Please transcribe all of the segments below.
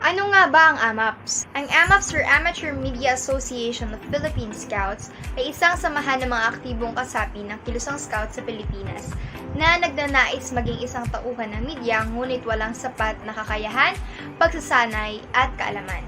Ano nga ba ang AMAPS? Ang AMAPS or Amateur Media Association of Philippine Scouts ay isang samahan ng mga aktibong kasapi ng kilusang scout sa Pilipinas na nagnanais maging isang tauhan ng media ngunit walang sapat na kakayahan, pagsasanay at kaalaman.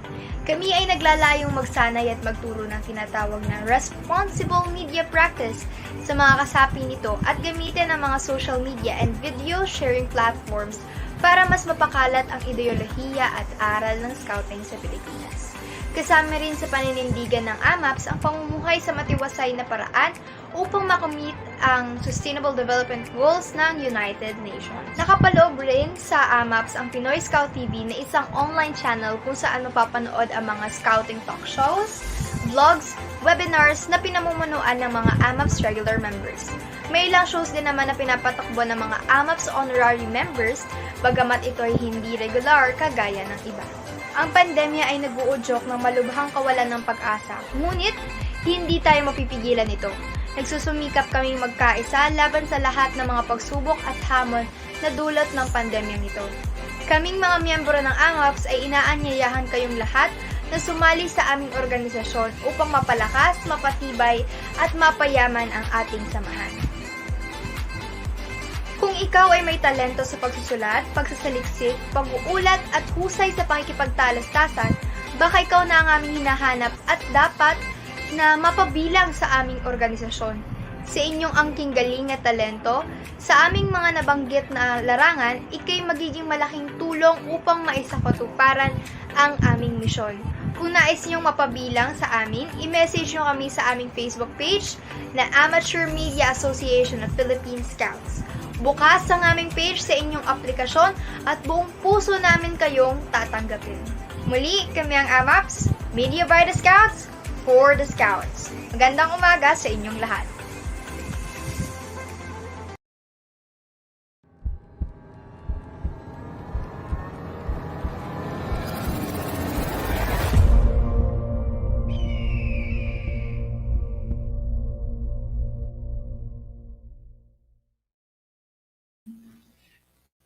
Kami ay naglalayong magsanay at magturo ng tinatawag na responsible media practice sa mga kasapi nito at gamitin ang mga social media and video sharing platforms para mas mapakalat ang ideolohiya at aral ng scouting sa Pilipinas. Kasama rin sa paninindigan ng AMAPS ang pamumuhay sa matiwasay na paraan upang makamit ang Sustainable Development Goals ng United Nations. Nakapaloob rin sa AMAPS ang Pinoy Scout TV na isang online channel kung saan mapapanood ang mga scouting talk shows, vlogs, webinars na pinamumunuan ng mga AMAPS regular members. May ilang shows din naman na pinapatakbo ng mga AMAPS honorary members, bagamat ito ay hindi regular kagaya ng iba. Ang pandemya ay nag-uudyok ng malubhang kawalan ng pag-asa, ngunit hindi tayo mapipigilan ito. Nagsusumikap kaming magkaisa laban sa lahat ng mga pagsubok at hamon na dulot ng pandemyang ito. Kaming mga miyembro ng AMAPS ay inaanyayahan kayong lahat na sumali sa aming organisasyon upang mapalakas, mapatibay at mapayaman ang ating samahan. Kung ikaw ay may talento sa pagsusulat, pagsasaliksik, pag-uulat at husay sa pakikipagtalastasan, baka ikaw na ang aming hinahanap at dapat na mapabilang sa aming organisasyon. Sa inyong angking galing at talento, sa aming mga nabanggit na larangan, ikay magiging malaking tulong upang maisakatuparan ang aming misyon. Kung nais niyong mapabilang sa amin, i-message nyo kami sa aming Facebook page na Amateur Media Association of Philippine Scouts. Bukas ang aming page sa inyong aplikasyon at buong puso namin kayong tatanggapin. Muli, kami ang AMAPS, Media by the Scouts, for the Scouts. Magandang umaga sa inyong lahat.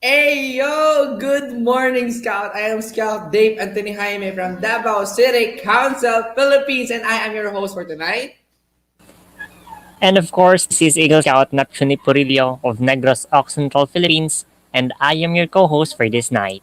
Hey yo! Good morning, Scout. I am Scout Dave Anthony Jaime from Davao City Council, Philippines, and I am your host for tonight. And of course, this is Eagle Scout Nachuni Purillo of Negros Occidental, Philippines, and I am your co-host for this night.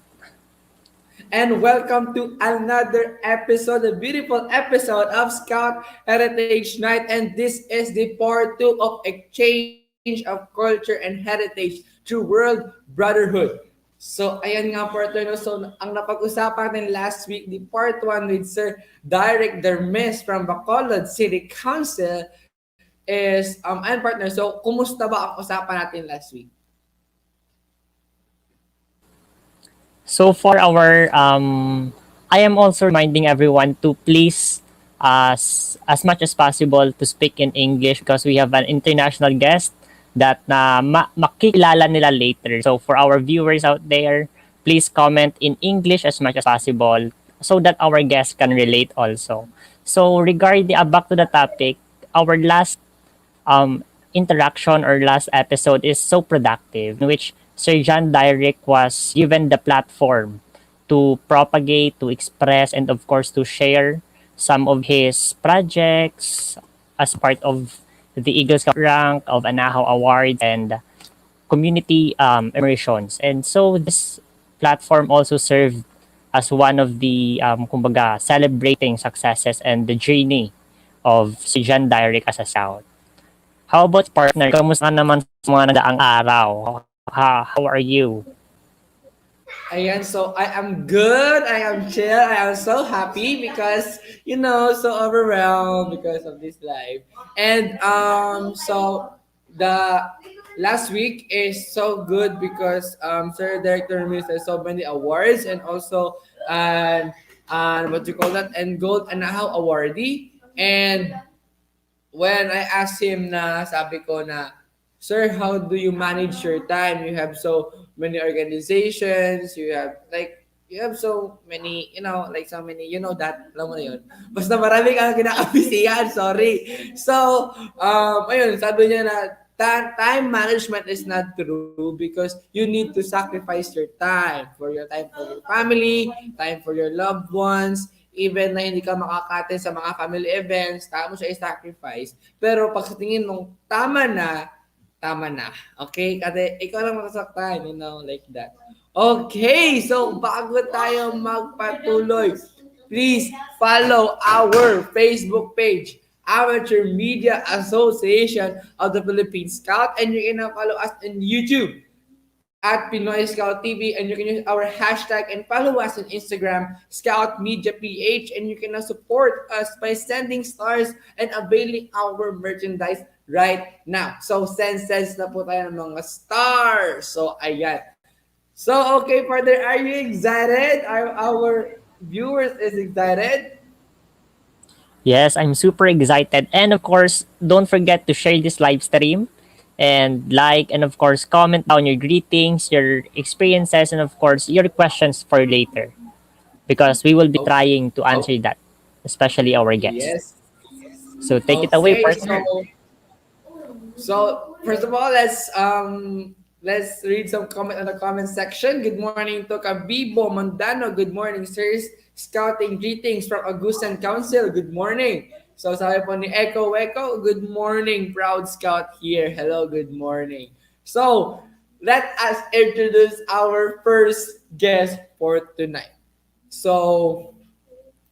And welcome to another episode, a beautiful episode of Scout Heritage Night. And this is the part 2 of Exchange of Culture and Heritage through World Brotherhood. So, ayan nga partner, no? So, ang napag-usapan natin last week, the part 1 with Sir Derek Dermes from Bacolod City Council is, and partner, so, kumusta ba ang usapan natin last week? So for our, I am also reminding everyone to please, as much as possible, to speak in English because we have an international guest that makikilala nila later. So for our viewers out there, please comment in English as much as possible so that our guests can relate also. So regarding back to the topic, our last interaction or last episode is so productive, in which Sir John Dyrick was given the platform to propagate, to express, and of course to share some of his projects as part of the Eagle Scout rank of Anahaw Awards and community immersions. And so this platform also served as one of the kumbaga, celebrating successes and the journey of si John Dyrick as a scout. How about partner? Kamusta naman sa mga nagdaang araw? How are you? Ayan, so I am good, I am chill, I am so happy because, so overwhelmed because of this life. And so the last week is so good because Sir Director Mills has so many awards and also what you call that, and gold and how awardee. And when I asked him na, sabi ko na, Sir, how do you manage your time? You have so many organizations, you have so many, so many, that, alam mo na yun. Basta marami kang kinakabisihan, sorry. So, ayun, sabi niya na, time management is not true because you need to sacrifice your time for your family, time for your loved ones, even na hindi ka makakate sa mga family events, tama mo siya i-sacrifice. Pero pag sa tingin mong tama na. Okay? Kasi ikaw lang masasaktan, like that. Okay, so bago tayo magpatuloy, please follow our Facebook page, Amateur Media Association of the Philippine Scout, and you can now follow us on YouTube at Pinoy Scout TV, and you can use our hashtag and follow us on Instagram, Scout Media PH, and you can now support us by sending stars and availing our merchandise right now. So, send na po tayo ng mga stars. So, ayan. So, okay, partner, are you excited? Are our viewers is excited? Yes, I'm super excited. And of course, don't forget to share this live stream and like, and of course, comment down your greetings, your experiences, and of course, your questions for later. Because we will be Oh, trying to oh, answer that, especially our guests. yes. So take it away, Okay, partner. so first of all, let's read some comment on the comment section. Good morning to Kabibo Mondano. Good morning, sirs. Scouting greetings from Augustan Council. Good morning. So sabi po ni Echo Echo, good morning, proud scout here. Hello, good morning. So let us introduce our first guest for tonight. So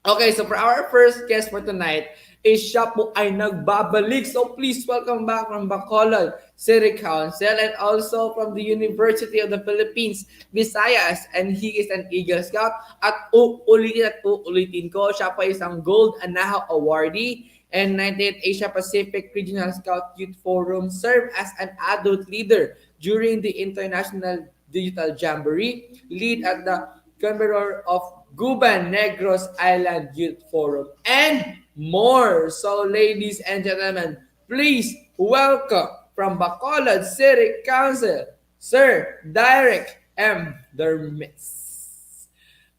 okay, so for our first guest for tonight is siya po ay nagbabalik. So please welcome back from Bacolod City Council and also from the University of the Philippines, Visayas. And he is an Eagle Scout. At uulitin ko, siya po isang Gold Anahaw Awardee and 98th Asia Pacific Regional Scout Youth Forum, served as an adult leader during the International Digital Jamboree, lead at the convener of Guban Negros Island Youth Forum, and more. So, ladies and gentlemen, please welcome from Bacolod City Council, Sir Derek M. Dermis.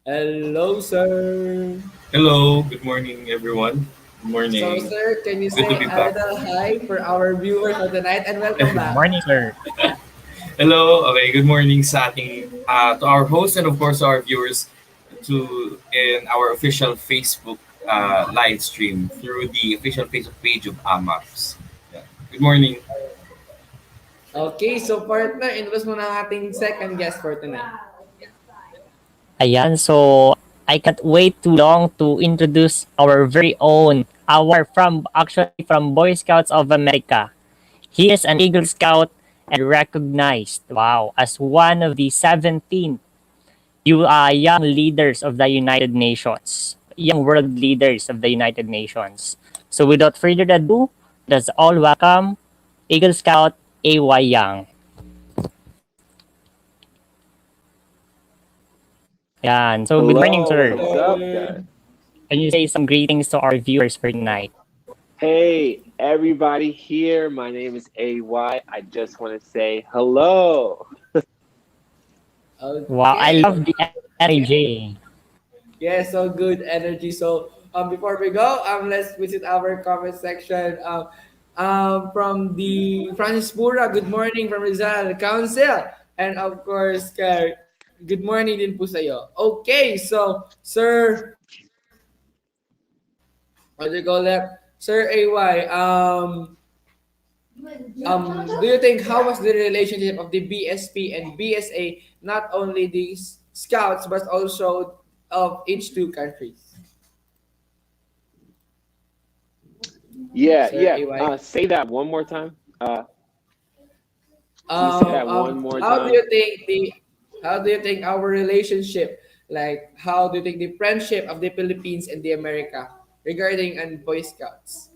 Hello, sir. Hello, good morning, everyone. Good So, morning. sir, can you Good to say be a back. little hi for our viewers for tonight and welcome Good back? morning, sir. Hello, okay, good morning sa ating, to our host and of course our viewers to in our official Facebook live stream through the official Facebook page of AMAPS. Yeah. Good morning. Okay, so partner, introduce mo na ang ating second guest for tonight. Ayan, so I can't wait too long to introduce our very own, our from Boy Scouts of America. He is an Eagle Scout and recognized, wow, as one of the 17 young leaders of the United Nations, young world leaders of the United Nations. So without further ado, let's all welcome Eagle Scout A.Y. Young. Yan. So good morning, Hello, sir. what's up, guys? Can you say some greetings to our viewers for tonight? Hey, everybody here. My name is AY. I just want to say hello. Wow, I Okay. love the energy. Yeah, so good energy. So before we go, let's visit our comment section. From the Francis Pura, good morning from Rizal Council. And of course, good morning din po sa'yo. Okay, so Sir, what do you call that? Sir AY, do you think how was the relationship of the BSP and BSA, not only the scouts but also of each two countries? Yeah, Sir yeah. AY. Say that one more time. Can you say that one more How do time? you think our relationship, like how do you think the friendship of the Philippines and the America regarding and Boy Scouts?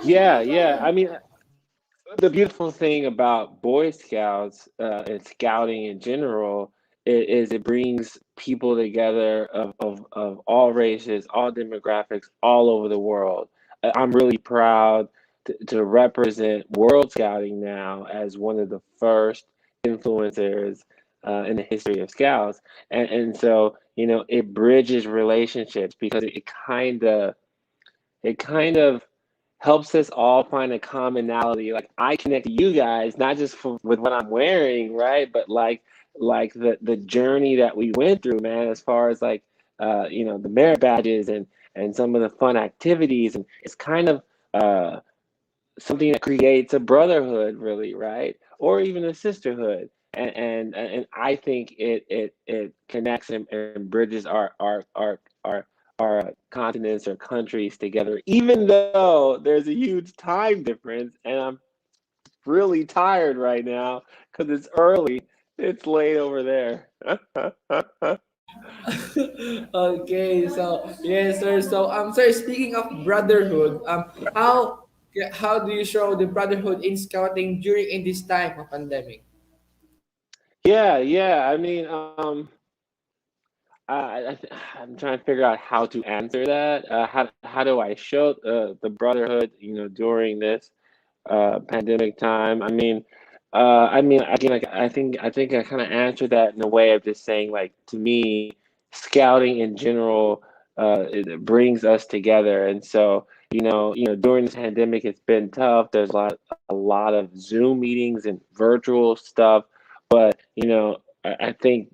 Yeah, yeah. I mean, the beautiful thing about Boy Scouts and scouting in general is it brings people together of all races, all demographics, all over the world. I'm really proud to represent World Scouting now as one of the first influencers in the history of Scouts. And so, it bridges relationships because it kind of helps us all find a commonality. Like I connect to you guys, not just with what I'm wearing, right? But like the journey that we went through, man, as far as like the merit badges and some of the fun activities. And it's kind of something that creates a brotherhood, really, right? Or even a sisterhood. And I think it connects and bridges our continents or countries together, even though there's a huge time difference, and I'm really tired right now because it's early. It's late over there. Okay, so yes, sir. So sir, speaking of brotherhood, how do you show the brotherhood in scouting during in this time of pandemic? Yeah, yeah. I mean, I'm trying to figure out how to answer that. How do I show the brotherhood, during this pandemic time? I mean, again, like I think I kind of answered that in a way of just saying, like, to me, scouting in general, it brings us together. And so, during this pandemic, it's been tough. There's a lot of Zoom meetings and virtual stuff, but I think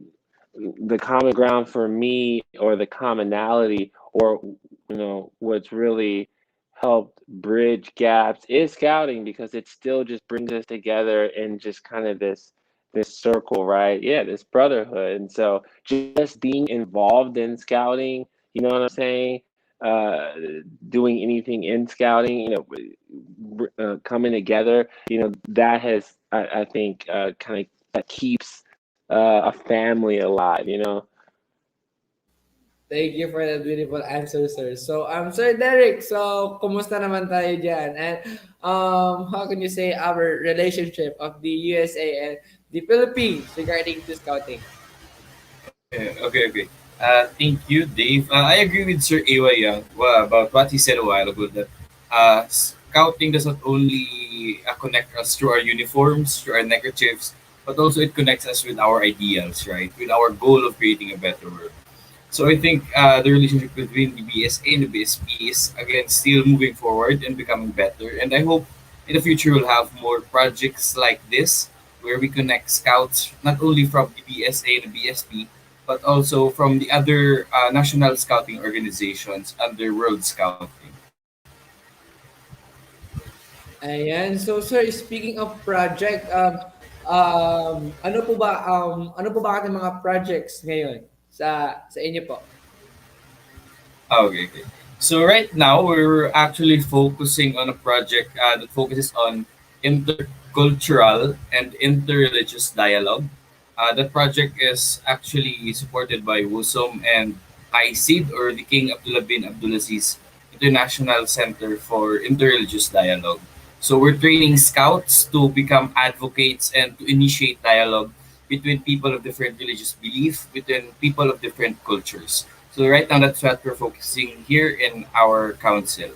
the common ground for me, or the commonality, or what's really helped bridge gaps, is scouting, because it still just brings us together in just kind of this circle, right? Yeah, this brotherhood. And so just being involved in scouting, you know what I'm saying, uh doing anything in scouting, coming together, that has, I think, kind of, that keeps a family alive. Thank you for that beautiful answer, sir. So, Sir Derek, so, kumusta naman tayo dyan? And, how can you say our relationship of the USA and the Philippines regarding to scouting? Okay. Thank you, Dave. I agree with Sir Ewa Young about what he said a while ago, that scouting does not only connect us through our uniforms, through our neckerchiefs, but also it connects us with our ideals, right? With our goal of creating a better world. So I think the relationship between the BSA and the BSP is again still moving forward and becoming better. And I hope in the future we'll have more projects like this, where we connect scouts not only from the BSA and the BSP, but also from the other national scouting organizations under World Scouting. Ayan. So, sir, speaking of project, ano po ba ating mga projects ngayon sa inyo po? Okay. So right now we're actually focusing on a project that focuses on intercultural and interreligious dialogue. That project is actually supported by WUSOM and ICID, or the King Abdullah bin Abdulaziz International Center for Interreligious Dialogue. So we're training scouts to become advocates and to initiate dialogue between people of different religious belief, between people of different cultures. So right now, that's what we're focusing here in our council.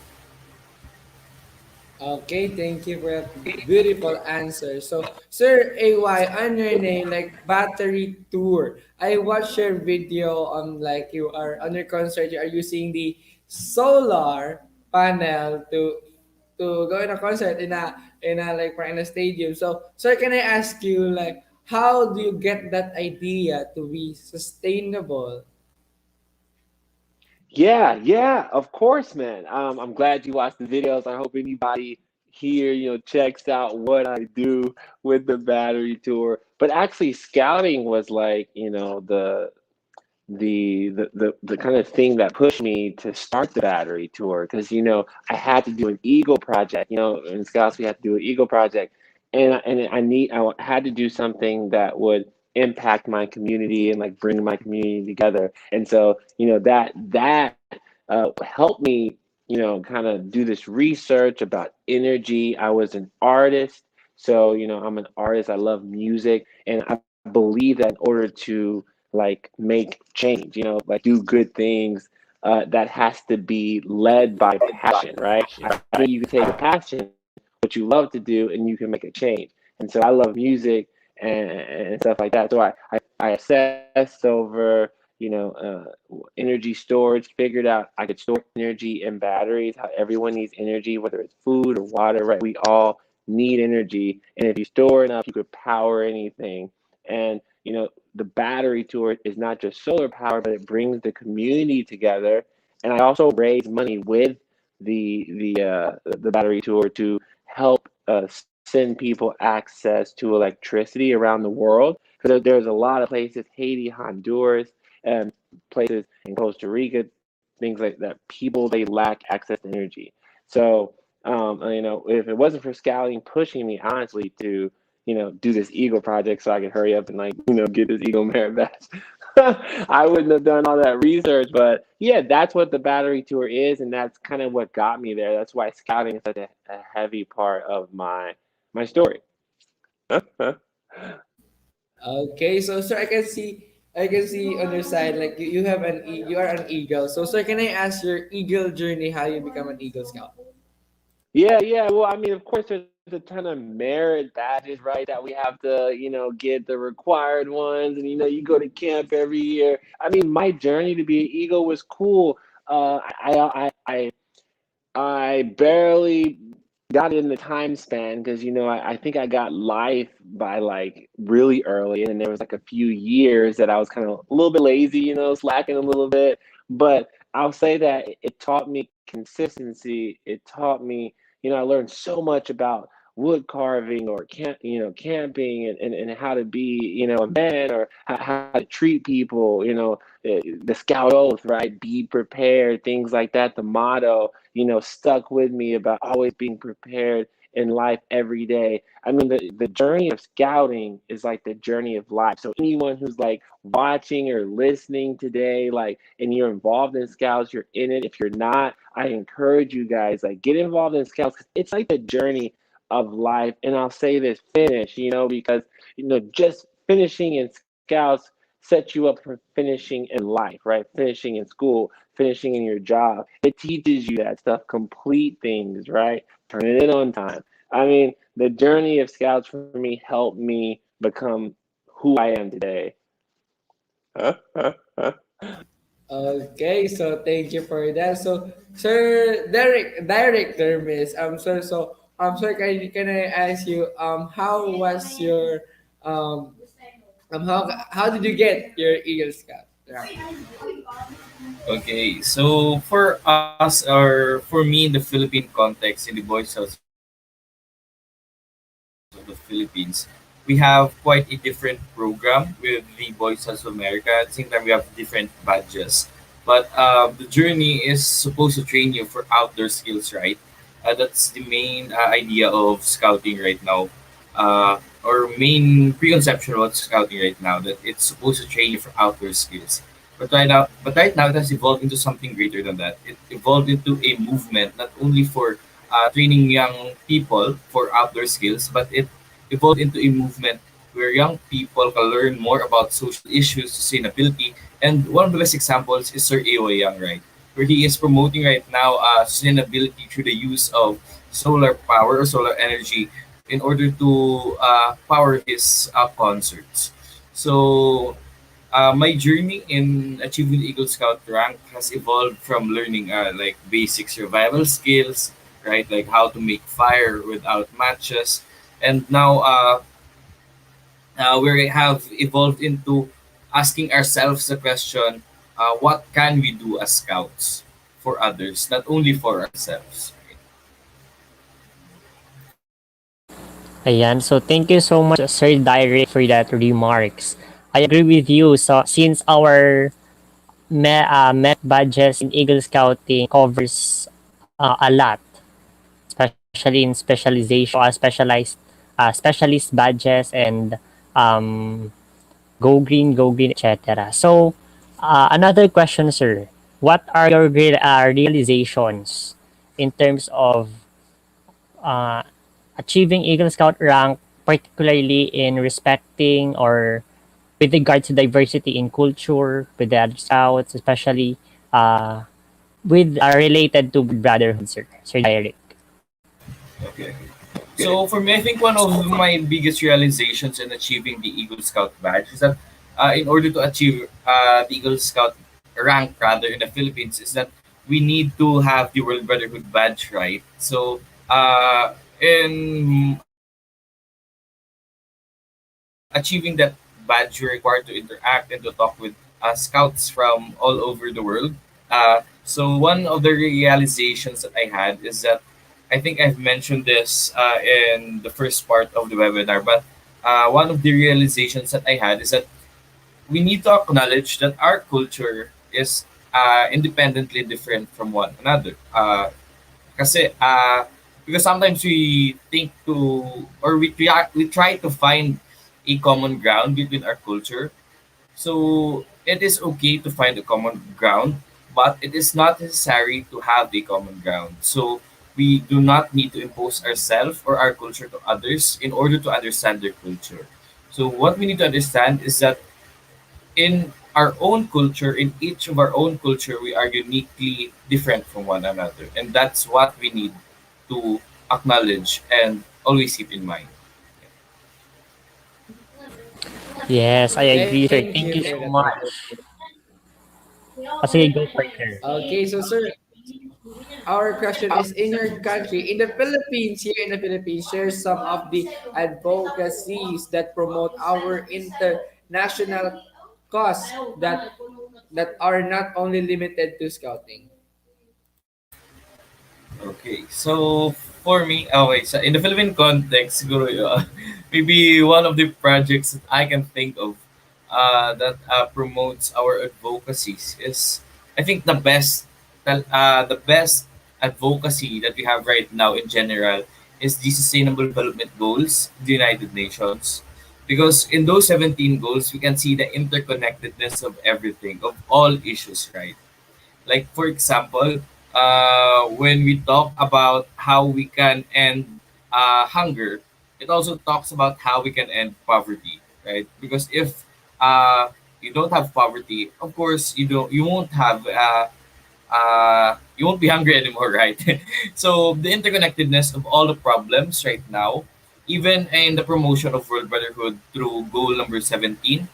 Okay, thank you for that beautiful answer. So, Sir AY, on your name, like battery tour, I watched your video on like you are on your concert, you are using the solar panel to go in a concert in a like for in a stadium. So, sir, can I ask you like how do you get that idea to be sustainable? Yeah, yeah, of course, man. I'm glad you watched the videos. I hope anybody here, checks out what I do with the battery tour. But actually, scouting was like, the kind of thing that pushed me to start the battery tour, because I had to do an Eagle project. In Scouts we had to do an Eagle project, and I had to do something that would impact my community and like bring my community together. And so that helped me, kind of do this research about energy. I was an artist, so I'm an artist. I love music, and I believe that in order to like make change, like do good things, that has to be led by passion, right? I think you can take a passion, what you love to do, and you can make a change. And so I love music and stuff like that. So I obsessed over, energy storage. Figured out I could store energy in batteries. How everyone needs energy, whether it's food or water. Right? We all need energy, and if you store enough, you could power anything. And the battery to it is not just solar power, but it brings the community together. And I also raise money with the battery tour to help send people access to electricity around the world. Because there's a lot of places, Haiti, Honduras, and places in Costa Rica, things like that. People, they lack access to energy. So, if it wasn't for Scouting pushing me, honestly, to do this Eagle project so I could hurry up and get this Eagle merit badge. I wouldn't have done all that research, but yeah, that's what the battery tour is, and that's kind of what got me there. That's why Scouting is such a heavy part of my story. Okay, so sir, I can see on your side like you have you are an eagle. So sir, can I ask your eagle journey? How you become an Eagle Scout? Yeah, yeah. Well, I mean, of course, there's a ton of merit badges, right? That we have to, get the required ones, and you go to camp every year. I mean, my journey to be an eagle was cool. I barely got in the time span because I think I got life by like really early, and then there was like a few years that I was kind of a little bit lazy, slacking a little bit. But I'll say that it taught me consistency. It taught me, I learned so much about wood carving or camping, and how to be a man, or how to treat people, the scout oath, right? Be prepared, things like that. The motto stuck with me about always being prepared in life every day. I mean, the journey of scouting is like the journey of life. So anyone who's like watching or listening today, like, and you're involved in scouts, you're in it. If you're not, I encourage you guys, like, get involved in scouts. 'Cause it's like the journey of life. And I'll say this, finish, because, just finishing in scouts sets you up for finishing in life, right? Finishing in school, finishing in your job. It teaches you that stuff. Complete things, right? Turn it in on time. I mean, the journey of scouts for me helped me become who I am today. Okay, so thank you for that. So, Sir Derek, Director Miss, sir, can I ask you, how was your, um, how did you get your Eagle Scout? Yeah. Okay, so for us, or for me in the Philippine context, in the Boy Scouts of the Philippines, we have quite a different program with the Boy Scouts of America. At the same time, we have different badges. But the journey is supposed to train you for outdoor skills, right? That's the main idea of scouting right now, or main preconception about scouting right now, that it's supposed to train you for outdoor skills. But right now it has evolved into something greater than that. It evolved into a movement not only for training young people for outdoor skills, but it evolved into a movement where young people can learn more about social issues, sustainability, and one of the best examples is Sir Aoy Young, right? Where he is promoting right now sustainability through the use of solar power or solar energy in order to power his concerts. So my journey in achieving the Eagle Scout rank has evolved from learning like basic survival skills, right? Like how to make fire without matches, and now we have evolved into asking ourselves the question, what can we do as scouts for others, not only for ourselves? Ayan. So thank you so much, Sir Direct, for that remarks. I agree with you. So since our Met badges in Eagle Scouting covers a lot, especially in specialization, specialist badges and um, go green, etc. So another question, sir. What are your realizations in terms of uh, achieving Eagle Scout rank, particularly in respecting or with regard to diversity in culture with the other scouts, especially with related to brotherhood, sir. Sir Derek. Okay. So for me, I think one of my biggest realizations in achieving the Eagle Scout badge is that in order to achieve the Eagle Scout rank rather in the Philippines is that we need to have the World Brotherhood badge, right? So in achieving that badge, you're required to interact and to talk with scouts from all over the world. So one of the realizations that I had is that I think I've mentioned this in the first part of the webinar, but one of the realizations that I had is that we need to acknowledge that our culture is independently different from one another. Kasi, because sometimes we think to, or we try to find a common ground between our culture. So it is okay to find a common ground, but it is not necessary to have a common ground. So we do not need to impose ourselves or our culture to others in order to understand their culture. So what we need to understand is that in our own culture, in each of our own culture, we are uniquely different from one another. And that's what we need to acknowledge and always keep in mind. Yes, I agree, sir. Thank Thank you you for so that much. wonderful. O sige, go for it, sir. Okay, so sir, our question is in your country, in the Philippines, here in the Philippines, share some of the advocacies that promote our international cause that are not only limited to scouting. Okay, so for me, okay, so in the Philippine context, siguro, maybe one of the projects that I can think of that promotes our advocacies is, I think the best advocacy that we have right now in general is the Sustainable Development Goals, of the United Nations. Because in those 17 goals, we can see the interconnectedness of everything, of all issues, right? Like for example, when we talk about how we can end hunger, it also talks about how we can end poverty, right? Because if you don't have poverty, of course you won't be hungry anymore, right? So the interconnectedness of all the problems right now, even in the promotion of World Brotherhood through goal number 17,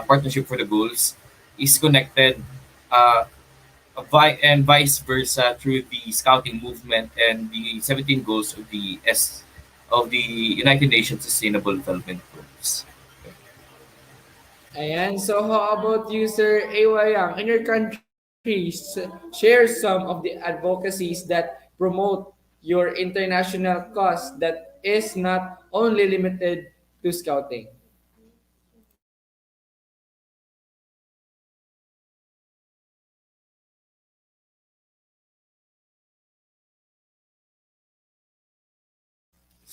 partnership for the goals, is connected. Uh, and vice versa through the scouting movement and the 17 goals of the United Nations Sustainable Development Goals. Ayan, so how about you, Sir Awayang? In your country, share some of the advocacies that promote your international cause that is not only limited to scouting.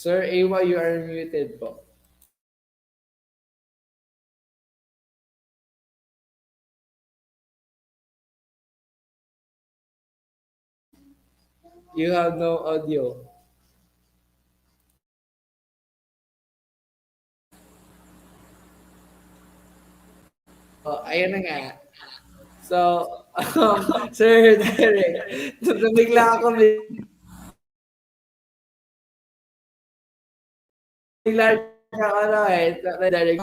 Sir Awa, you are muted po. You have no audio. Oh, ayan na nga. So, Sir Derek, nabigla ako, bigla siya ano eh, Derek.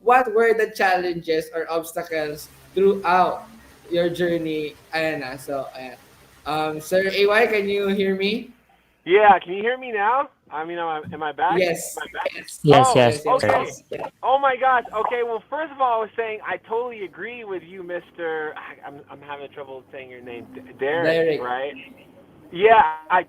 What were the challenges or obstacles throughout your journey? Ayan na, so, ayan. Sir AY, can you hear me? Yeah, can you hear me now? I mean, am I back? Yes. Yes, Oh, yes, Yes, yes, sir. okay. yes. Oh my gosh. Okay. Well, first of all, I was saying I totally agree with you, Mister. I'm having trouble saying your name, Derek. Derek. Right? Yeah, I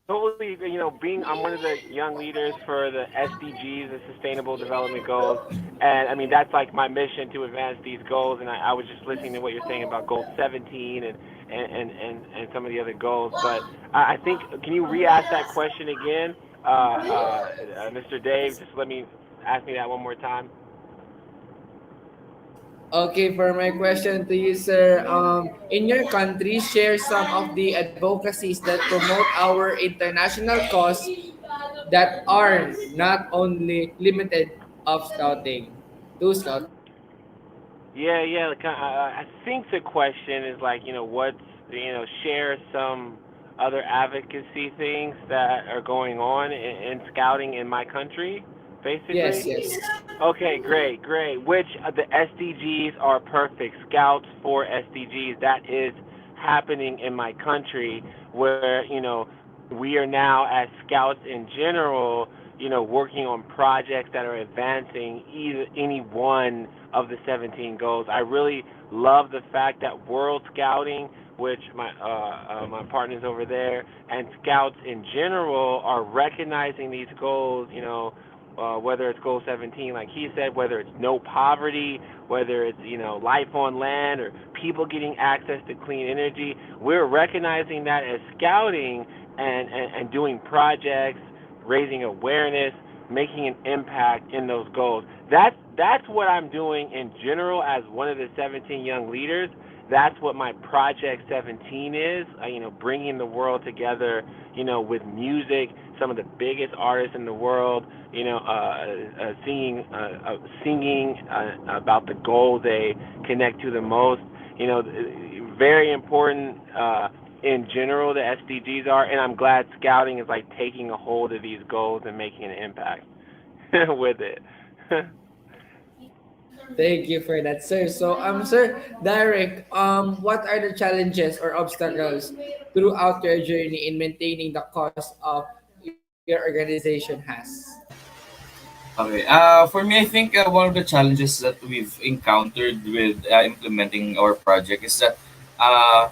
totally. Being I'm one of the young leaders for the SDGs, the Sustainable Development Goals, and I mean that's like my mission to advance these goals. And I was just listening to what you're saying about Goal 17 and some of the other goals. But I think can you re-ask that question again, Mr. Dave? Just let me ask me that one more time. Okay, for my question to you, sir, in your country, share some of the advocacies that promote our international cause that are not only limited of scouting to scouting. Yeah, yeah. I think the question is like, what's, share some other advocacy things that are going on in scouting in my country. basically. Yes, yes. Okay, great, great. Which the SDGs are perfect. Scouts for SDGs. That is happening in my country where, we are now as scouts in general, working on projects that are advancing either any one of the 17 goals. I really love the fact that World Scouting, which my partners over there, and scouts in general are recognizing these goals, whether it's goal 17, like he said, whether it's no poverty, whether it's, life on land or people getting access to clean energy. We're recognizing that as scouting and doing projects, raising awareness, making an impact in those goals. That's what I'm doing in general as one of the 17 young leaders. That's what my Project 17 is, bringing the world together, with music, some of the biggest artists in the world, singing about the goals they connect to the most. Very important in general, the SDGs are, and I'm glad scouting is like taking a hold of these goals and making an impact with it. Thank you for that, sir. So, sir, Derek, what are the challenges or obstacles throughout your journey in maintaining the cause of your organization has? Okay. For me, I think one of the challenges that we've encountered with implementing our project is that uh,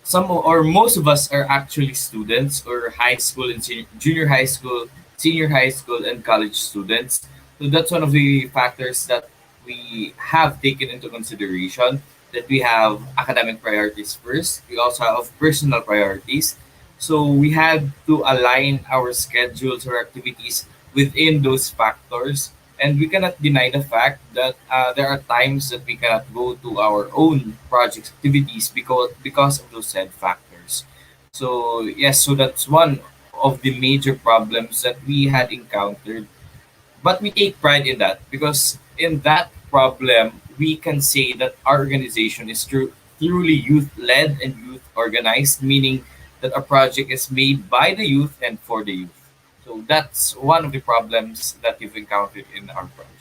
some or most of us are actually students or high school and junior high school, senior high school, and college students. So that's one of the factors that we have taken into consideration. That we have academic priorities first. We also have personal priorities. So we had to align our schedules or activities within those factors. And we cannot deny the fact that there are times that we cannot go to our own project activities because of those said factors. So yes, so that's one of the major problems that we had encountered, but we take pride in that because in that problem we can say that our organization is truly youth led and youth organized, meaning that a project is made by the youth and for the youth. So that's one of the problems that you've encountered in our project.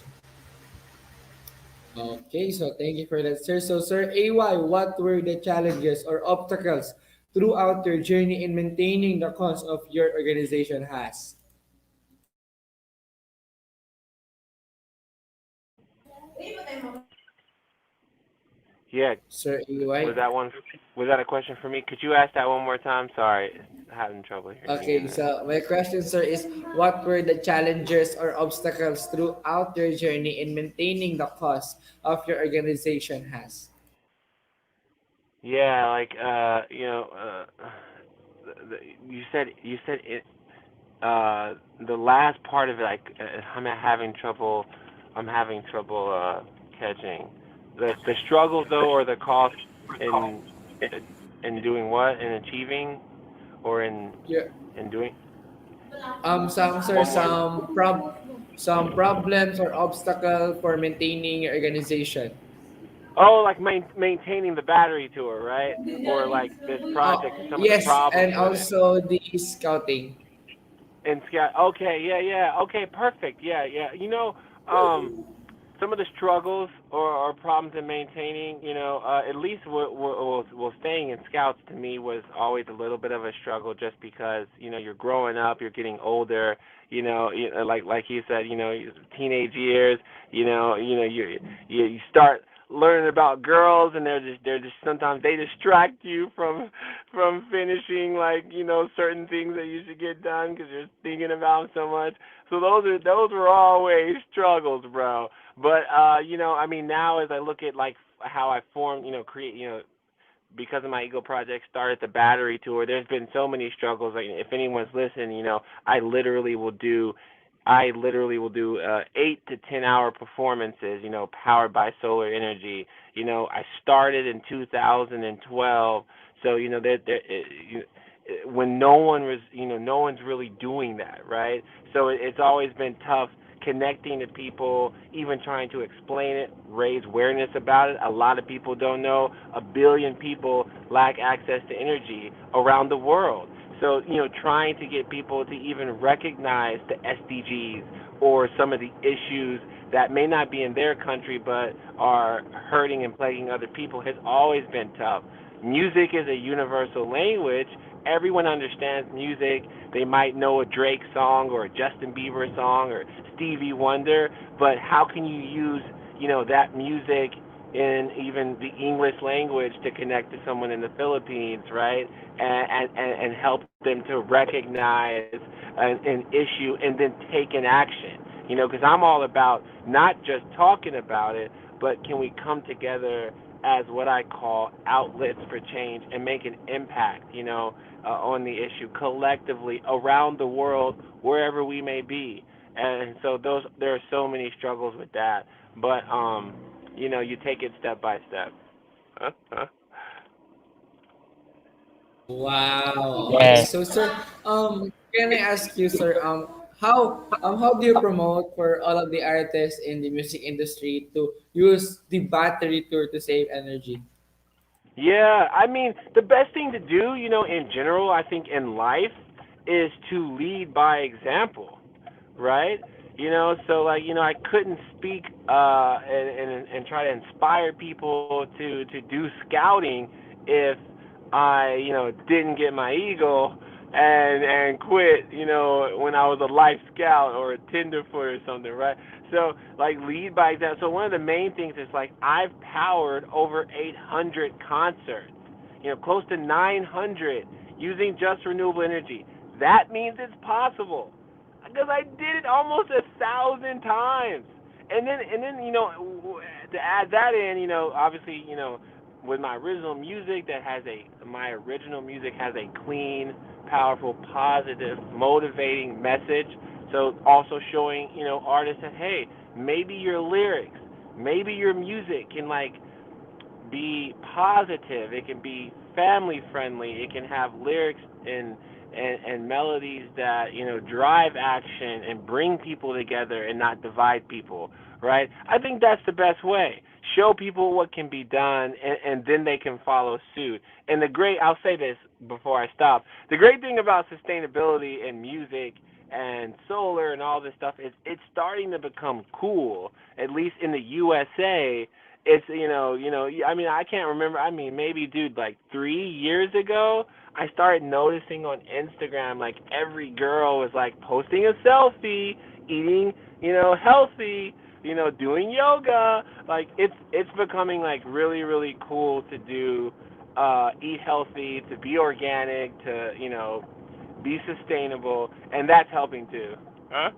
Okay, so thank you for that, sir. So, sir AY, what were the challenges or obstacles throughout your journey in maintaining the cause of your organization has? Yeah, Sir AY? was that one? Was that a question for me? Could you ask that one more time? Sorry, having trouble hearing you in Okay, there. so my question, sir, is what were the challenges or obstacles throughout your journey in maintaining the cause of your organization has? Yeah, like you said it. The last part of it, like I'm having trouble catching the struggles though, or the cost in in doing what, in achieving, or Yeah. in doing Some, sir, one more. some problems or obstacle for maintaining your organization. Oh, like maintaining the battery tour, right? Or like this project and some of the Yes, problems and with it. also the scouting. And Scott, okay, yeah, yeah, okay, perfect, yeah, yeah. Some of the struggles or problems in maintaining, at least staying in scouts to me was always a little bit of a struggle, just because you're growing up, you're getting older, like you said, teenage years, you start learning about girls, and they're just sometimes they distract you from finishing, like, certain things that you should get done because you're thinking about them so much. So those were always struggles, bro. But I mean, now as I look at like how I formed, create, because of my Eagle project, started the battery tour. There's been so many struggles. Like, if anyone's listening, I literally will do, I literally will do 8 to 10 hour performances, powered by solar energy. I started in 2012, so when no one's really doing that, right? So it's always been tough connecting to people, even trying to explain it, raise awareness about it. A lot of people don't know. 1 billion people lack access to energy around the world. So, trying to get people to even recognize the SDGs, or some of the issues that may not be in their country but are hurting and plaguing other people has always been tough. Music is a universal language. Everyone understands music. They might know a Drake song or a Justin Bieber song or Stevie Wonder, but how can you use, that music in even the English language to connect to someone in the Philippines, right? And help them to recognize an issue and then take an action. Because I'm all about not just talking about it, but can we come together as what I call outlets for change and make an impact, on the issue collectively around the world, wherever we may be. And so there are so many struggles with that, but you take it step by step. Wow. Okay, Yes. so sir, can I ask you, sir, how do you promote for all of the artists in the music industry to use the battery to save energy? Yeah, I mean, the best thing to do, in general, I think in life is to lead by example, right? So like, I couldn't speak and try to inspire people to do scouting if I, didn't get my eagle and quit, when I was a life scout or a tenderfoot or something, right? So like lead by example. So one of the main things is like I've powered over 800 concerts, close to 900 using just renewable energy. That means it's possible because I did it almost 1,000 times. And then to add that in, obviously, with my original music my original music has a clean, powerful, positive, motivating message. So also showing, artists that hey, maybe your lyrics, maybe your music can like be positive. It can be family friendly. It can have lyrics and melodies that drive action and bring people together and not divide people. Right? I think that's the best way. Show people what can be done, and then they can follow suit. And I'll say this before I stop. The great thing about sustainability in music and solar and all this stuff is it's starting to become cool. At least in the USA, it's I mean I can't remember. I mean maybe dude like 3 years ago, I started noticing on Instagram like every girl was like posting a selfie, eating healthy, doing yoga. Like it's becoming like really really cool to do, eat healthy, to be organic, to be sustainable, and that's helping too. Thank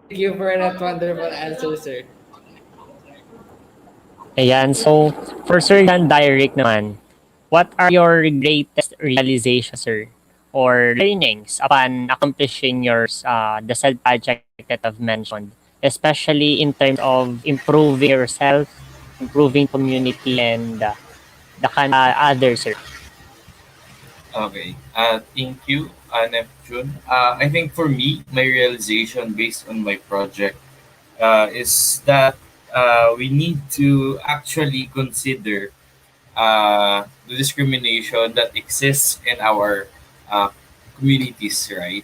you for that wonderful answer, sir. Ayan. So, for Sir John Direct naman, what are your greatest realizations, sir, or learnings upon accomplishing the said project that I've mentioned, especially in terms of improving yourself, improving community, and the others, sir? Okay. Thank you, Neptune. I think for me, my realization based on my project is that we need to actually consider the discrimination that exists in our uh, communities, right?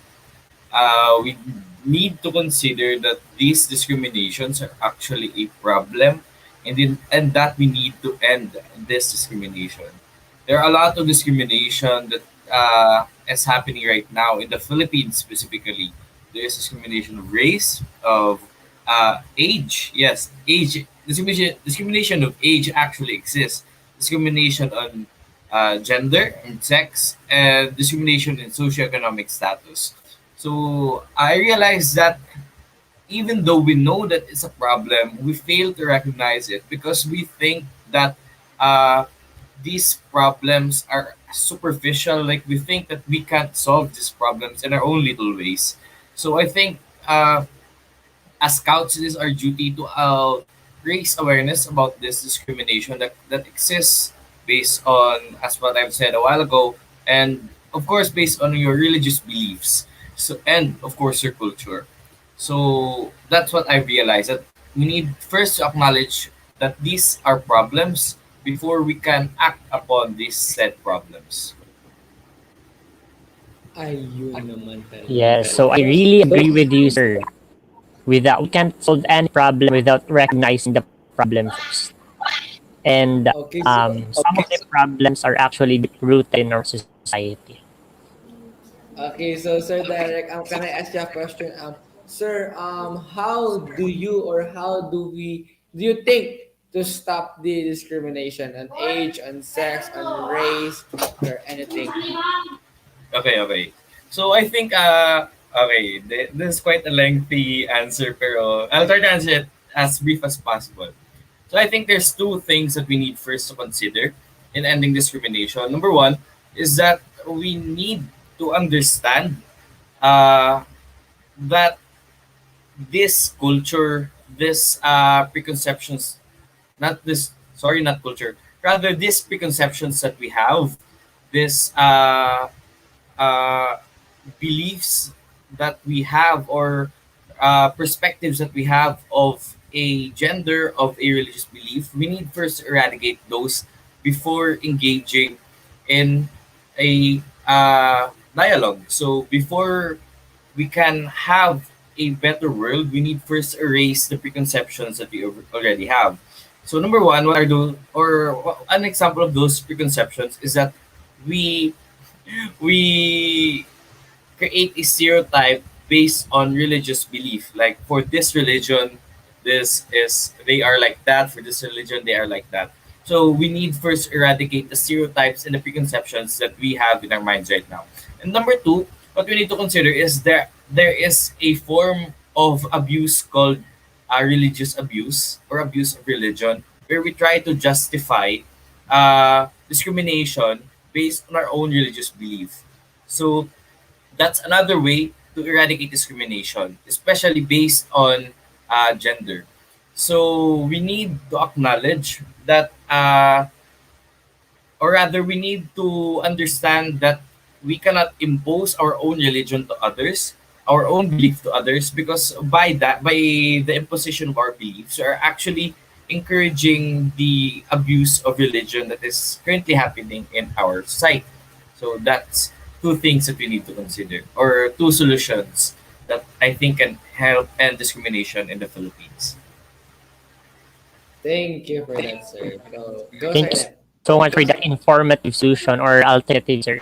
We need to consider that these discriminations are actually a problem, and that we need to end this discrimination. There are a lot of discrimination that is happening right now in the Philippines specifically. There is discrimination of race, of age. Yes, age discrimination of age actually exists. Discrimination on gender and sex, and discrimination in socioeconomic status. So I realized that even though we know that it's a problem, we fail to recognize it because we think that uh, these problems are superficial. Like we think that we can't solve these problems in our own little ways. So I think as scouts, it is our duty to raise awareness about this discrimination that exists based on, as what I've said a while ago, and of course based on your religious beliefs. So and of course your culture. So that's what I realized, that we need first to acknowledge that these are problems before we can act upon these said problems. Ayun naman talaga. Yes, so I really agree with you, sir. Without we can't solve any problem without recognizing the problem first. And Okay, so some of the problems are actually rooted in our society. okay, so Sir Derek, can I ask you a question? Sir, how do you or how do you think to stop the discrimination on age, on sex, on race, or anything? Okay, okay. So I think okay, this is quite a lengthy answer, pero I'll try to answer it as brief as possible. So I think there's two things that we need first to consider in ending discrimination. Number one is that we need to understand uh, that this culture, this preconceptions, not this, sorry, not culture, rather these preconceptions that we have, this uh, beliefs that we have, or perspectives that we have of a gender, of a religious belief, we need first to eradicate those before engaging in a dialogue. So before we can have a better world, we need first erase the preconceptions that we already have. So number one, what are those, or an example of those preconceptions is that we we create a stereotype based on religious belief. Like for this religion, this is they are like that. For this religion, they are like that. So we need first eradicate the stereotypes and the preconceptions that we have in our minds right now. And number two, what we need to consider is there is a form of abuse called religious abuse or abuse of religion, where we try to justify discrimination based on our own religious belief. So that's another way to eradicate discrimination, especially based on gender. So we need to acknowledge that, or rather, we need to understand that we cannot impose our own religion to others, our own belief to others, because by the imposition of our beliefs, we are actually encouraging the abuse of religion that is currently happening in our society. So that's two things that we need to consider, or two solutions that I think can help end discrimination in the Philippines. Thank you for that, sir. Go, Thank sir. you Then. so much for that informative solution or alternative, sir.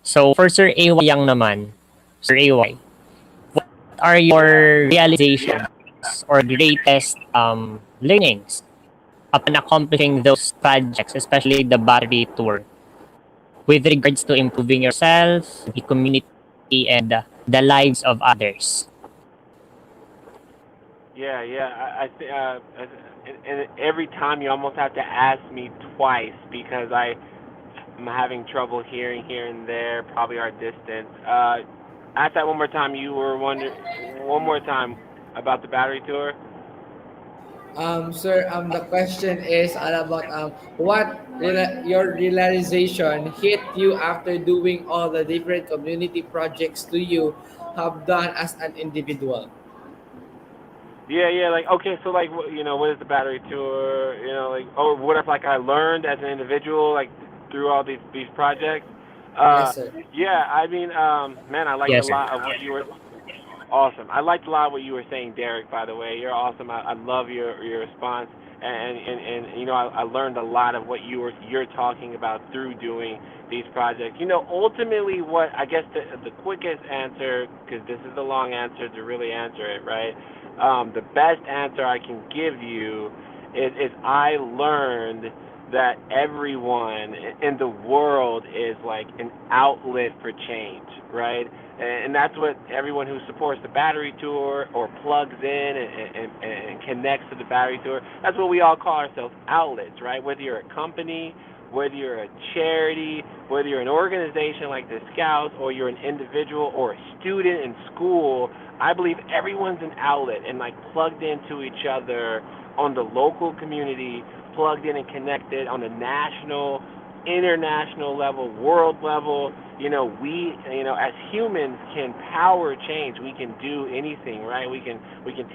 So for Sir AY Yang naman, Sir AY, what are your realizations or greatest learnings upon accomplishing those projects, especially the battery tour, with regards to improving yourself, the community, and the lives of others? Yeah, yeah. And every time you almost have to ask me twice because I'm having trouble hearing here and there, probably our distance. Ask that one more time. You were wondering one more time about the battery tour. Sir, the question is all about your realization hit you after doing all the different community projects to you have done as an individual. Yeah, yeah. Like, okay, so like, what is the battery tour? Like, or what if like I learned as an individual, like through all these projects? Uh, Yes, sir. yeah. I mean, man, I liked a Yes, sir. lot of what you were. Awesome. I liked a lot of what you were saying, Derek. By the way, you're awesome. I love your response, and I learned a lot of what you're talking about through doing these projects. Ultimately, what I guess the quickest answer, because this is the long answer to really answer it, right? The best answer I can give you is I learned that everyone in the world is like an outlet for change, right? And that's what everyone who supports the battery tour or plugs in and connects to the battery tour, that's what we all call ourselves, outlets, right? Whether you're a company, whether you're a charity, whether you're an organization like the Scouts, or you're an individual or a student in school, I believe everyone's an outlet and like plugged into each other on the local community, plugged in and connected on the national, international level, world level. We, as humans can power change. We can do anything, right? We can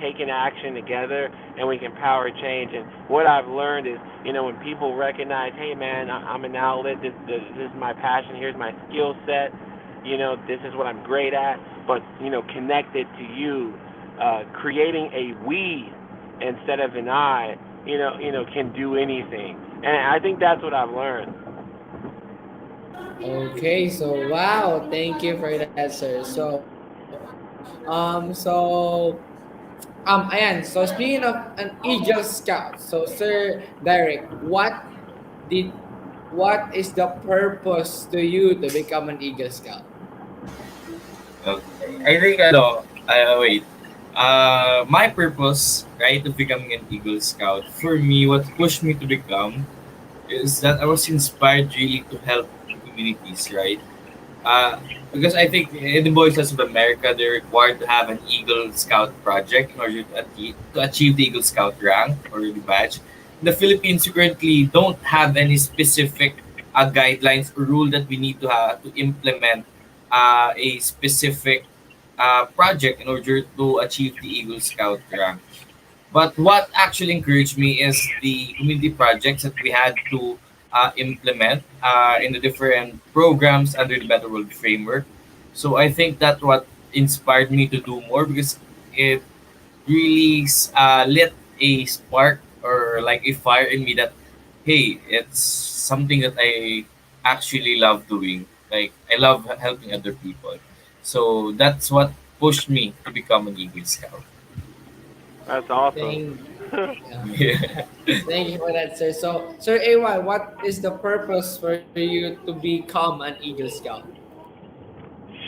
take an action together and we can power change. And what I've learned is, when people recognize, hey man, I'm an outlet. This is my passion. Here's my skill set. this is what I'm great at, but connect it to you, creating a we instead of an I, can do anything. And I think that's what I've learned. Okay, so wow, thank you for that, sir. Ayan, so speaking of an Eagle Scout, so Sir Derek, did what is the purpose to you to become an Eagle Scout? Okay. I think wait. My purpose, right, of becoming an Eagle Scout, for me, what pushed me to become is that I was inspired really to help the communities, right? Uh, because I think in the Boy Scouts of America, they're required to have an Eagle Scout project in order to achieve the Eagle Scout rank or the badge. In the Philippines, we currently don't have any specific guidelines or rule that we need to have to implement a specific project in order to achieve the Eagle Scout rank. But what actually encouraged me is the community projects that we had to implement in the different programs under the Better World framework. So I think that what inspired me to do more because it really lit a spark or like a fire in me that, hey, it's something that I actually love doing. Like I love helping other people. So that's what pushed me to become an Eagle Scout. That's awesome. Thank, yeah, Yeah. thank you for that, sir. So, Sir AY, what is the purpose for you to become an Eagle Scout?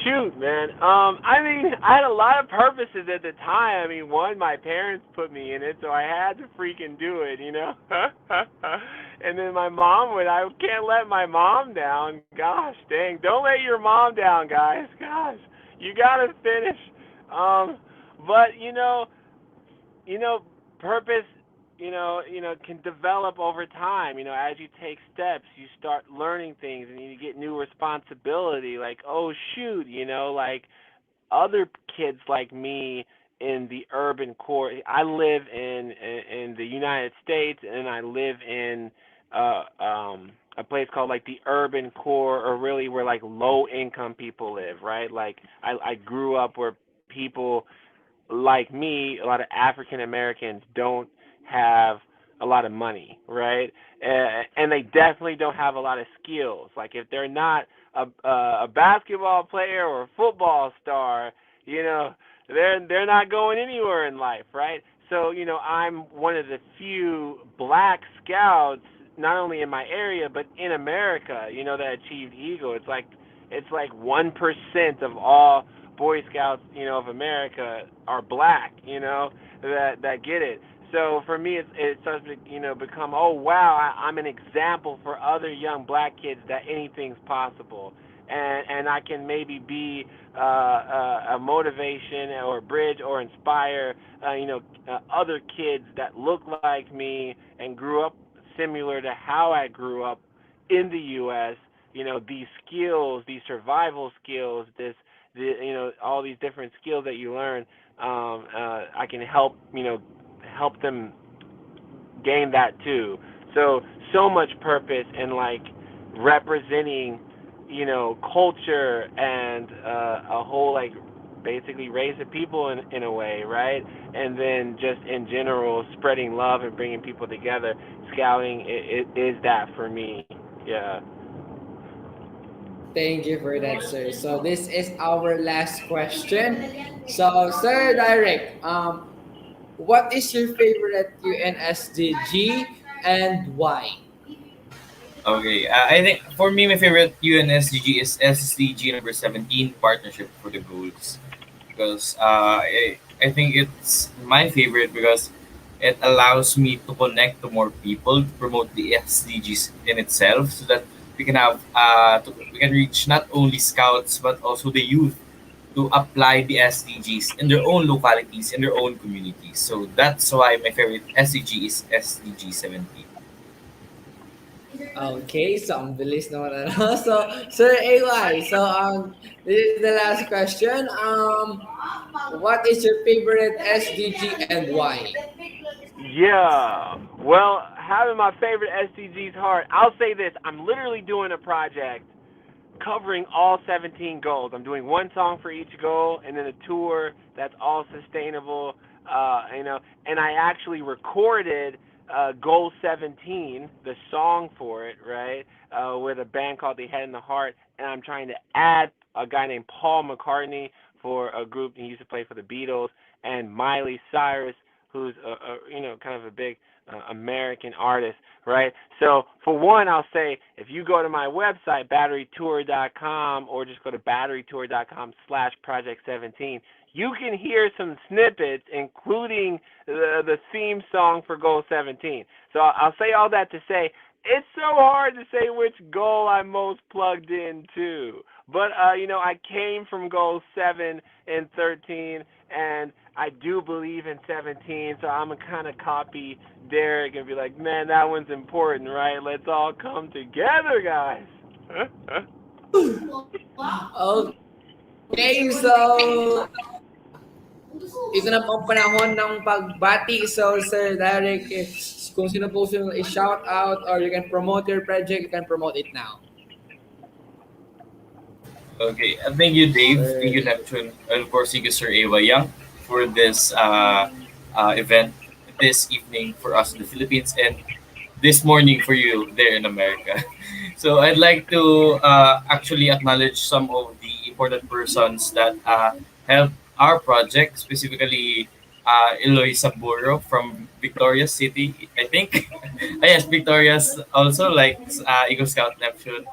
Shoot, man. I mean, I had a lot of purposes at the time. I mean, one, my parents put me in it, so I had to freaking do it. And then my mom would. I can't let my mom down. Gosh, dang! Don't let your mom down, guys. Gosh, you gotta finish. Um, but you know, purpose, can develop over time. As you take steps, you start learning things, and you get new responsibility. Like, oh shoot, like other kids like me in the urban core. I live in the United States, and I live in a place called like the urban core, or really where like low income people live, right? Like I grew up where people like me, a lot of African Americans don't have a lot of money, right? And they definitely don't have a lot of skills. Like if they're not a basketball player or a football star, you know, they're not going anywhere in life, right? So I'm one of the few black scouts, not only in my area but in America, that achieved Eagle. It's like 1% of all Boy Scouts, of America are black, that get it. So for me, it starts to, become, oh wow, I'm an example for other young black kids that anything's possible, and I can maybe be a motivation or a bridge or inspire, other kids that look like me and grew up similar to how I grew up in the U.S. These skills, these survival skills, all these different skills that you learn. I can help them gain that too. So much purpose in like representing, culture and a whole like basically race of people in a way, right? And then just in general, spreading love and bringing people together. Scouting it is that for me. Yeah. Thank you for that, sir. So this is our last question. So, Sir Direct, what is your favorite UNSDG and why? Okay, I think for me, my favorite UNSGG is SDG number 17, Partnership for the Goals. Because I think it's my favorite because it allows me to connect to more people, to promote the SDGs in itself, so that we can we can reach not only scouts but also the youth to apply the SDGs in their own localities, in their own communities. So that's why my favorite SDG is SDG 17. Okay, so ang bilis naman ano. So, Sir AY, so this is the last question. What is your favorite SDG and why? Yeah. Well, having my favorite SDGs hard. I'll say this: I'm literally doing a project covering all 17 goals. I'm doing one song for each goal, and then a tour that's all sustainable. And I actually recorded Goal 17, the song for it, right, with a band called The Head and the Heart, and I'm trying to add a guy named Paul McCartney for a group he used to play for the Beatles, and Miley Cyrus, who's kind of a big American artist, right? So for one, I'll say if you go to my website batterytour.com or just go to batterytour.com/project17, you can hear some snippets, including the theme song for Goal 17. So I'll say all that to say it's so hard to say which goal I'm most plugged into. But I came from Goal 7 and 13, and I do believe in 17, so I'm gonna kind of copy Derek and be like, man, that one's important, right? Let's all come together, guys. Okay, so ito na po ang panahon ng pagbati. So, Sir Derek, if, kung sino po sino i-shout out or you can promote your project, you can promote it now. Okay, thank you, Dave. Sir. Thank you, Neptune. And of course, thank you, Sir Ava Young, for this event this evening for us in the Philippines and this morning for you there in America. So I'd like to actually acknowledge some of the important persons that helped our project, specifically Eloy Saburo from Victoria City, I think. Yes, Victoria's also like Eagle Scout Neptune.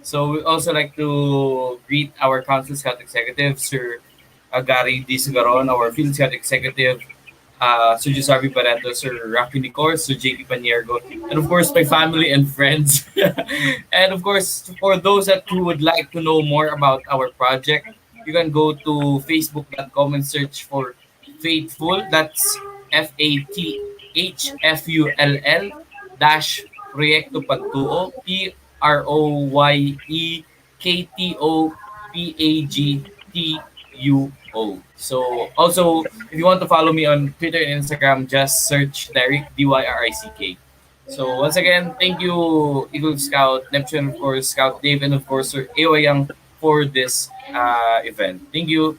So we also like to greet our Council Scout Executive, Sir Gary D. Sugaron, our Field Scout Executive, Sir Gisarvi Barreto, Sir Rocky Nicor, Sir JP Paniergo, and of course my family and friends. And of course, for those that who would like to know more about our project, you can go to facebook.com and search for Faithful. That's FATHFULL dash Proyecto Pagtuo, PROYEKTOPAGTUO. So also, if you want to follow me on Twitter and Instagram, just search Derek DYRICK. So once again, thank you Eagle Scout, Neptune, of course, Scout Dave, and of course Sir Ewa Young for this event. Thank you.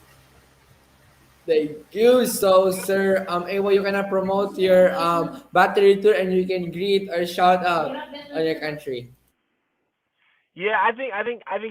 Thank you. So, Sir Ewa, you can promote your battery tour and you can greet or shout out on your country. Yeah, I think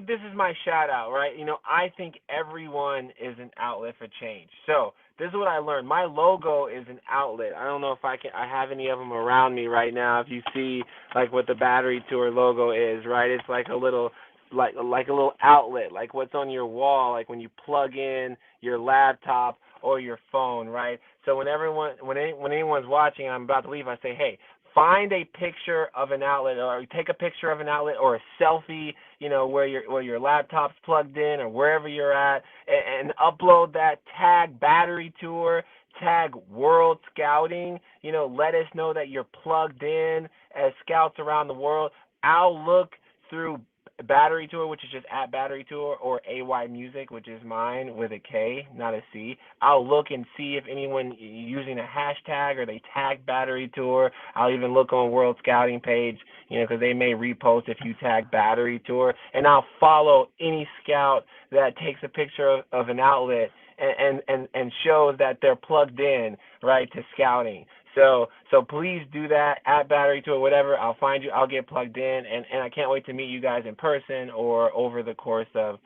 this is my shout out, right? I think everyone is an outlet for change. So this is what I learned. My logo is an outlet. I don't know if I have any of them around me right now. If you see like what the Battery Tour logo is, right? It's like a little like a little outlet, like what's on your wall, like when you plug in your laptop or your phone, right? So when anyone's watching, I'm about to leave, I say, hey, find a picture of an outlet or take a picture of an outlet or a selfie, where your laptop's plugged in or wherever you're at, and upload that, tag Battery Tour, tag World Scouting, let us know that you're plugged in as scouts around the world. I'll look through Battery Tour, which is just at Battery Tour, or AY Music, which is mine with a K, not a C. I'll look and see if anyone using a hashtag or they tag Battery Tour. I'll even look on World Scouting page, because they may repost if you tag Battery Tour. And I'll follow any scout that takes a picture of an outlet and shows that they're plugged in, right, to scouting. So please do that at Battery Tour, whatever. I'll find you. I'll get plugged in, and I can't wait to meet you guys in person or over the course of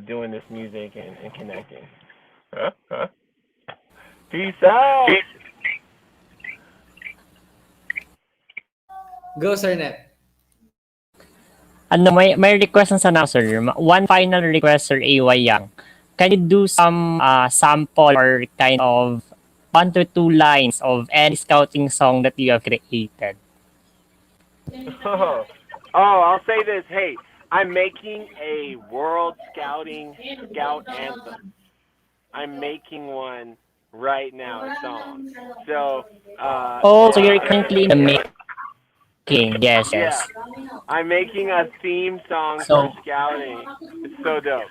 doing this music and connecting. Peace out. Go, Sir Net. May request na sana, sir. One final request, Sir AY Young. Can you do some sample or kind of 1 to 2 lines of any scouting song that you have created? I'll say this. Hey, I'm making a World Scouting Scout Anthem. I'm making one right now, a song. So, So you're currently in the making. Yes, yeah, yes. I'm making a theme song So, for scouting. It's so dope.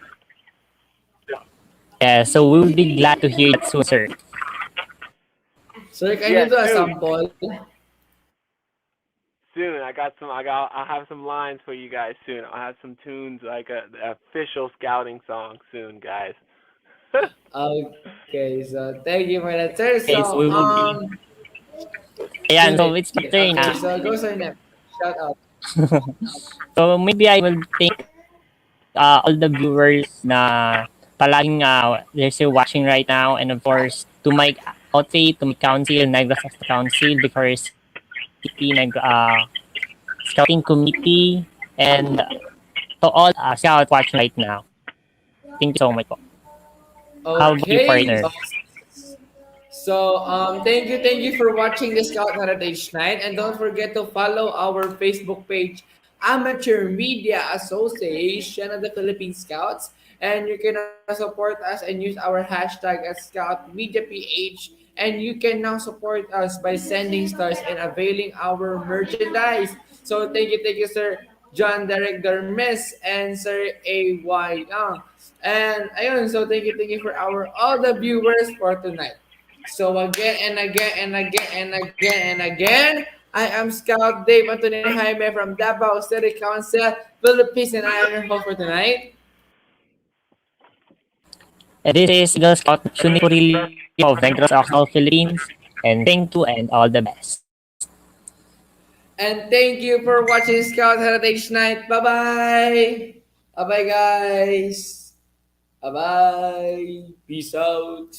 yeah, so we'll be glad to hear that soon, sir. Sir, can Yes, you do a dude. sample? soon. I'll have some lines for you guys soon. I'll have some tunes like a official scouting song soon, guys. Okay, so thank you for that, sir. Okay, so So, we will be. Ayan, so Junit. it's my turn Okay, na. so go, sir, Nep. Shout out. So maybe I will thank all the viewers na palaging they're still watching right now, and of course to my outfit, to my council, Negros as the council, Victoria City scouting committee, and to all scout watching right now. Thank you so much po. How about you, Okay. partner? So, thank you for watching the Scout Heritage Night, and don't forget to follow our Facebook page, Amateur Media Association of the Philippine Scouts, and you can now support us and use our hashtag at Scout Media PH, and you can now support us by sending stars and availing our merchandise. So, thank you, Sir John Derek Dermes and Sir A.Y. And ayun, so thank you for our all the viewers for tonight. So again and again and again and again and again, I am Scout Dave Antonio Jaime from Davao City Council, Philippines, and I am your host for tonight. And this is Girl Scout Opportunity of Negros Occidental Philippines, and thank you and all the best. And thank you for watching Scout Heritage Night. Bye bye. Bye bye, guys. Bye bye. Peace out.